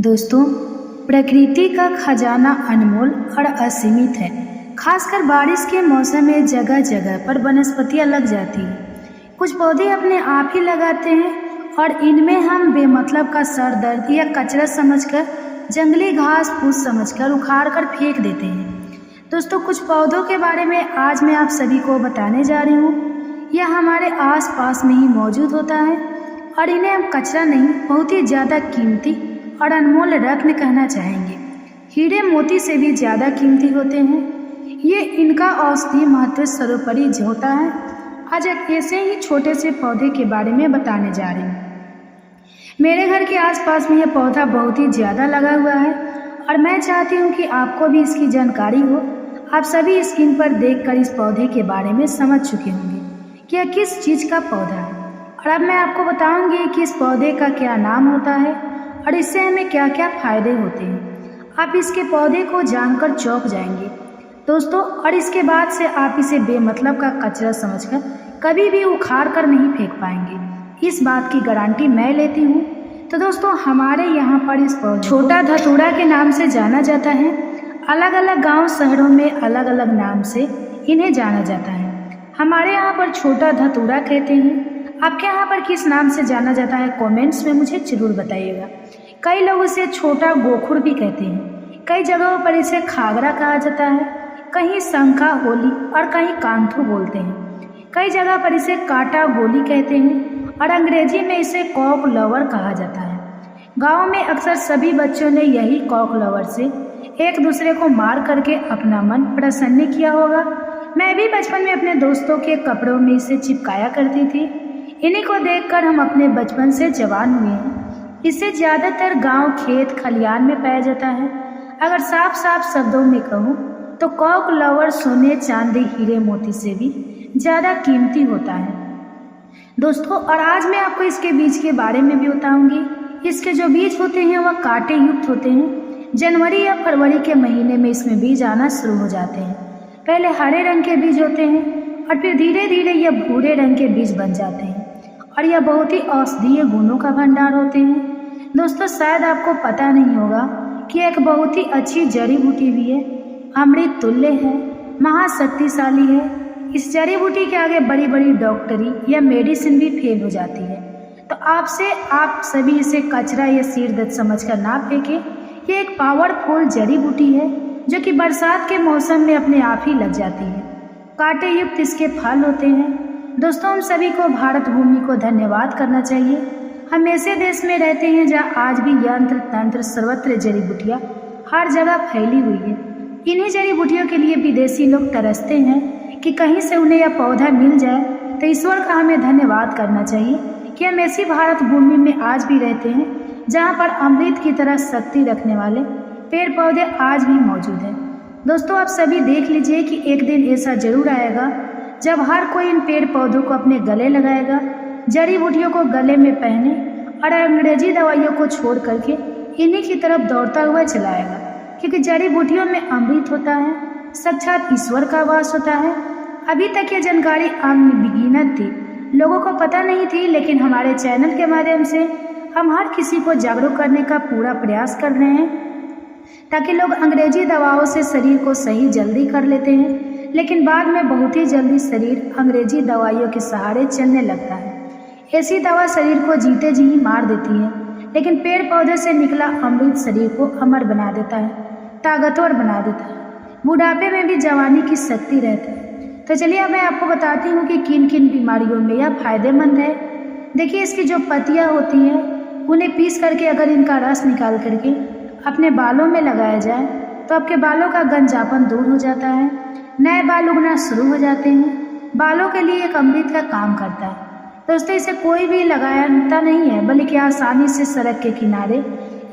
दोस्तों, प्रकृति का खजाना अनमोल और असीमित है। खासकर बारिश के मौसम में जगह जगह पर वनस्पतियां लग जाती हैं। कुछ पौधे अपने आप ही लगाते हैं और इनमें हम बेमतलब का सर दर्द या कचरा समझकर, जंगली घास फूस समझकर उखाड़ कर फेंक देते हैं। दोस्तों, कुछ पौधों के बारे में आज मैं आप सभी को बताने जा रही हूँ। यह हमारे आस पास में ही मौजूद होता है और इन्हें हम कचरा नहीं, बहुत ही ज़्यादा कीमती और अनमोल रत्न कहना चाहेंगे। हीरे मोती से भी ज़्यादा कीमती होते हैं। ये इनका औषधीय महत्व सर्वोपरि होता है। आज एक ऐसे ही छोटे से पौधे के बारे में बताने जा रही हूँ। मेरे घर के आसपास में यह पौधा बहुत ही ज़्यादा लगा हुआ है और मैं चाहती हूँ कि आपको भी इसकी जानकारी हो। आप सभी स्क्रीन पर देखकर इस पौधे के बारे में समझ चुके होंगे कि यह किस चीज़ का पौधा है। और अब मैं आपको बताऊंगी कि इस पौधे का क्या नाम होता है और इससे हमें क्या क्या फायदे होते हैं। आप इसके पौधे को जानकर चौंक जाएंगे दोस्तों, और इसके बाद से आप इसे बेमतलब का कचरा समझकर कभी भी उखाड़ कर नहीं फेंक पाएंगे। इस बात की गारंटी मैं लेती हूँ। तो दोस्तों, हमारे यहाँ पर इस पौधे छोटा धतूरा के नाम से जाना जाता है। अलग अलग गांव शहरों में अलग अलग नाम से इन्हें जाना जाता है। हमारे यहाँ पर छोटा धतूरा कहते हैं। आपके यहाँ पर किस नाम से जाना जाता है कमेंट्स में मुझे जरूर बताइएगा। कई लोग इसे छोटा गोखुर भी कहते हैं। कई जगहों पर इसे खागरा कहा जाता है, कहीं शंखा होली और कहीं कांथू बोलते हैं। कई जगह पर इसे काटा गोली कहते हैं और अंग्रेजी में इसे कॉक लवर कहा जाता है। गाँव में अक्सर सभी बच्चों ने यही कॉक लवर से एक दूसरे को मार करके अपना मन प्रसन्न किया होगा। मैं भी बचपन में अपने दोस्तों के कपड़ों में इसे चिपकाया करती थी। इन्हीं को देखकर हम अपने बचपन से जवान हुए हैं। इसे ज़्यादातर गांव, खेत, खलियान में पाया जाता है। अगर साफ साफ शब्दों में कहूँ तो कॉक लवर सोने, चांदी, हीरे मोती से भी ज़्यादा कीमती होता है दोस्तों। और आज मैं आपको इसके बीज के बारे में भी बताऊंगी। इसके जो बीज होते हैं वह कांटे युक्त होते हैं। जनवरी या फरवरी के महीने में इसमें बीज आना शुरू हो जाते हैं। पहले हरे रंग के बीज होते हैं और फिर धीरे धीरे यह भूरे रंग के बीज बन जाते हैं और यह बहुत ही औषधीय गुणों का भंडार होते हैं दोस्तों। शायद आपको पता नहीं होगा कि एक बहुत ही अच्छी जड़ी बूटी भी है, अमृत तुल्य है, महाशक्तिशाली है। इस जड़ी बूटी के आगे बड़ी बड़ी डॉक्टरी या मेडिसिन भी फेल हो जाती है। तो आप सभी इसे कचरा या सिर दर्द समझकर ना फेंके। ये एक पावरफुल जड़ी बूटी है जो कि बरसात के मौसम में अपने आप ही लग जाती है। कांटे युक्त इसके फल होते हैं दोस्तों। हम सभी को भारत भूमि को धन्यवाद करना चाहिए। हम ऐसे देश में रहते हैं जहाँ आज भी यंत्र तंत्र सर्वत्र जड़ी बूटियाँ हर जगह फैली हुई है। इन्हीं जड़ी बूटियों के लिए विदेशी लोग तरसते हैं कि कहीं से उन्हें यह पौधा मिल जाए। तो ईश्वर का हमें धन्यवाद करना चाहिए कि हम ऐसी भारत भूमि में आज भी रहते हैं जहाँ पर अमृत की तरह शक्ति रखने वाले पेड़ पौधे आज भी मौजूद हैं दोस्तों। आप सभी देख लीजिए कि एक दिन ऐसा जरूर आएगा जब हर कोई इन पेड़ पौधों को अपने गले लगाएगा, जड़ी बूटियों को गले में पहने और अंग्रेजी दवाइयों को छोड़ करके इन्हीं की तरफ दौड़ता हुआ चलाएगा। क्योंकि जड़ी बूटियों में अमृत होता है, साक्षात ईश्वर का वास होता है। अभी तक ये जानकारी आम बिगिनर थी, लोगों को पता नहीं थी, लेकिन हमारे चैनल के माध्यम से हम हर किसी को जागरूक करने का पूरा प्रयास कर रहे हैं ताकि लोग अंग्रेजी दवाओं से शरीर को सही जल्दी कर लेते हैं, लेकिन बाद में बहुत ही जल्दी शरीर अंग्रेजी दवाइयों के सहारे चलने लगता है। ऐसी दवा शरीर को जीते जी ही मार देती है, लेकिन पेड़ पौधे से निकला अमृत शरीर को अमर बना देता है, ताकतवर बना देता है, बुढ़ापे में भी जवानी की शक्ति रहती है। तो चलिए अब मैं आपको बताती हूँ कि किन किन बीमारियों में यह फायदेमंद है। देखिए, इसकी जो पत्तियाँ होती हैं उन्हें पीस करके अगर इनका रस निकाल करके अपने बालों में लगाया जाए तो आपके बालों का गंजापन दूर हो जाता है, नए बाल उगना शुरू हो जाते हैं। बालों के लिए एक अमृत का काम करता है दोस्तों। इसे कोई भी लगाता नहीं है, बल्कि आसानी से सड़क के किनारे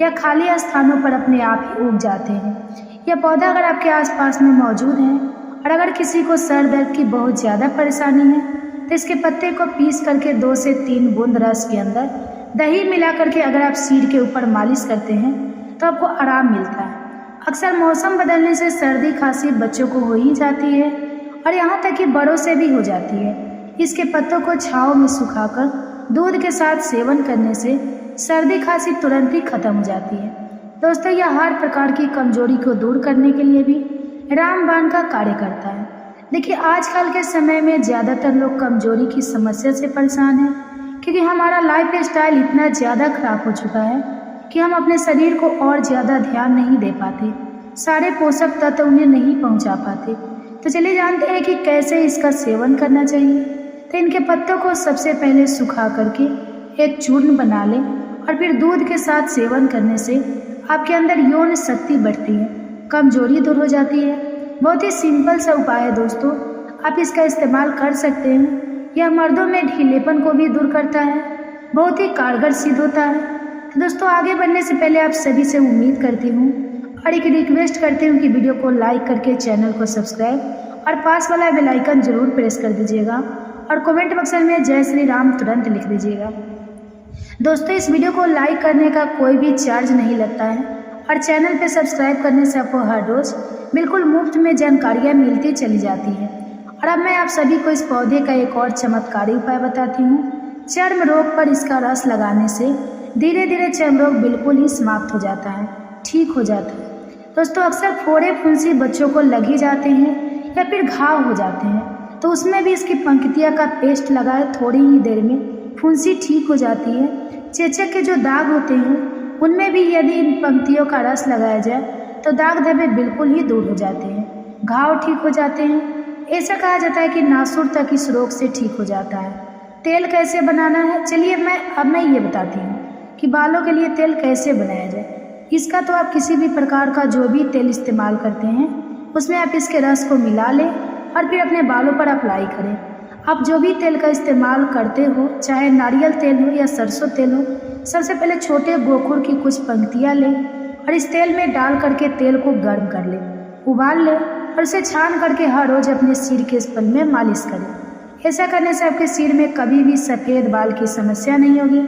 या खाली स्थानों पर अपने आप ही उग जाते हैं। यह पौधा अगर आपके आसपास में मौजूद है और अगर किसी को सर दर्द की बहुत ज़्यादा परेशानी है तो इसके पत्ते को पीस करके 2 से 3 बूंद रस के अंदर दही मिला करके अगर आप सिर के ऊपर मालिश करते हैं तो आपको आराम मिलता है। अक्सर मौसम बदलने से सर्दी खांसी बच्चों को हो ही जाती है और यहाँ तक कि बड़ों से भी हो जाती है। इसके पत्तों को छांव में सुखाकर दूध के साथ सेवन करने से सर्दी खांसी तुरंत ही खत्म हो जाती है। दोस्तों यह हर प्रकार की कमजोरी को दूर करने के लिए भी रामबाण का कार्य करता है। देखिए आजकल के समय में ज़्यादातर लोग कमजोरी की समस्या से परेशान हैं, क्योंकि हमारा लाइफ स्टाइल इतना ज़्यादा खराब हो चुका है कि हम अपने शरीर को और ज़्यादा ध्यान नहीं दे पाते, सारे पोषक तत्व उन्हें नहीं पहुंचा पाते। तो चलिए जानते हैं कि कैसे इसका सेवन करना चाहिए। तो इनके पत्तों को सबसे पहले सुखा करके एक चूर्ण बना लें और फिर दूध के साथ सेवन करने से आपके अंदर यौन शक्ति बढ़ती है, कमजोरी दूर हो जाती है। बहुत ही सिंपल सा उपाय है दोस्तों, आप इसका इस्तेमाल कर सकते हैं। यह मर्दों में ढीलेपन को भी दूर करता है, बहुत ही कारगर सिद्ध होता है। तो दोस्तों आगे बढ़ने से पहले आप सभी से उम्मीद करती हूँ और एक रिक्वेस्ट करती हूँ कि वीडियो को लाइक करके चैनल को सब्सक्राइब और पास वाला बेल आइकन जरूर प्रेस कर दीजिएगा और कमेंट बॉक्स में जय श्री राम तुरंत लिख दीजिएगा। दोस्तों इस वीडियो को लाइक करने का कोई भी चार्ज नहीं लगता है और चैनल पे सब्सक्राइब करने से आपको हर रोज बिल्कुल मुफ्त में जानकारियाँ मिलती चली जाती है। और अब मैं आप सभी को इस पौधे का एक और चमत्कारी उपाय बताती हूँ। चर्म रोग पर इसका रस लगाने से धीरे धीरे चर्म रोग बिल्कुल ही समाप्त हो जाता है, ठीक हो जाता है। दोस्तों अक्सर फोड़े फुंसी बच्चों को लग ही जाते हैं या फिर घाव हो जाते हैं, तो उसमें भी इसकी पंक्तियाँ का पेस्ट लगाए थोड़ी ही देर में फुंसी ठीक हो जाती है। चेचक के जो दाग होते हैं उनमें भी यदि इन पंक्तियों का रस लगाया जाए तो दाग धब्बे बिल्कुल ही दूर हो जाते हैं, घाव ठीक हो जाते हैं। ऐसा कहा जाता है कि नासूर तक इस रोग से ठीक हो जाता है। तेल कैसे बनाना है, चलिए मैं ये बताती हूँ कि बालों के लिए तेल कैसे बनाया जाए। इसका तो आप किसी भी प्रकार का जो भी तेल इस्तेमाल करते हैं उसमें आप इसके रस को मिला लें और फिर अपने बालों पर अप्लाई करें। आप जो भी तेल का इस्तेमाल करते हो, चाहे नारियल तेल हो या सरसों तेल हो, सबसे पहले छोटे गोखुर की कुछ पंक्तियाँ लें और इस तेल में डाल करके तेल को गर्म कर लें, उबाल लें और उसे छान करके हर रोज अपने सिर के स्पल में मालिश करें। ऐसा करने से आपके सिर में कभी भी सफ़ेद बाल की समस्या नहीं होगी,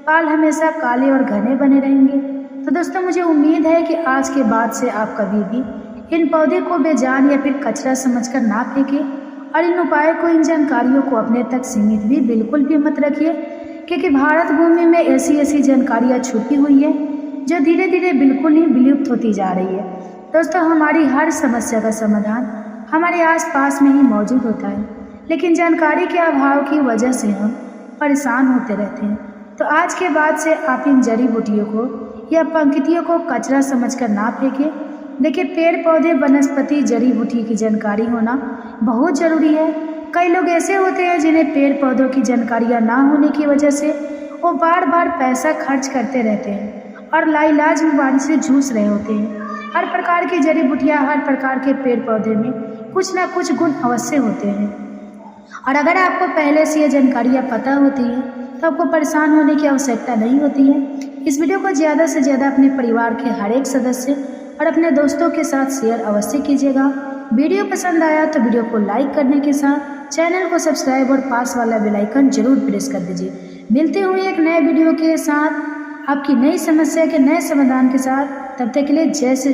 बाल हमेशा काले और घने बने रहेंगे। तो दोस्तों मुझे उम्मीद है कि आज के बाद से आप कभी भी इन पौधे को बेजान या फिर कचरा समझकर ना फेंकें और इन उपायों को, इन जानकारियों को अपने तक सीमित भी बिल्कुल भी मत रखिए, क्योंकि भारत भूमि में ऐसी जानकारियाँ छुपी हुई है जो धीरे धीरे बिल्कुल ही विलुप्त होती जा रही है। दोस्तों हमारी हर समस्या का समाधान हमारे आसपास में ही मौजूद होता है, लेकिन जानकारी के अभाव की वजह से हम परेशान होते रहते हैं। तो आज के बाद से आप इन जड़ी बूटियों को या पंक्तियों को कचरा समझकर ना फेंकें। देखिए पेड़ पौधे वनस्पति जड़ी बूटी की जानकारी होना बहुत ज़रूरी है। कई लोग ऐसे होते हैं जिन्हें पेड़ पौधों की जानकारियाँ ना होने की वजह से वो बार बार पैसा खर्च करते रहते हैं और लाइलाज बीमारी से जूझ रहे होते हैं। हर प्रकार की जड़ी बूटियाँ, हर प्रकार के पेड़ पौधे में कुछ ना कुछ गुण अवश्य होते हैं और अगर आपको पहले से ये जानकारियाँ पता होती हैं तो आपको परेशान होने की आवश्यकता नहीं होती है। इस वीडियो को ज़्यादा से ज़्यादा अपने परिवार के हर एक सदस्य और अपने दोस्तों के साथ शेयर अवश्य कीजिएगा। वीडियो पसंद आया तो वीडियो को लाइक करने के साथ चैनल को सब्सक्राइब और पास वाला बेल आइकन जरूर प्रेस कर दीजिए। मिलते हुए एक नए वीडियो के साथ, आपकी नई समस्या के नए समाधान के साथ। तब तक के लिए जय श्री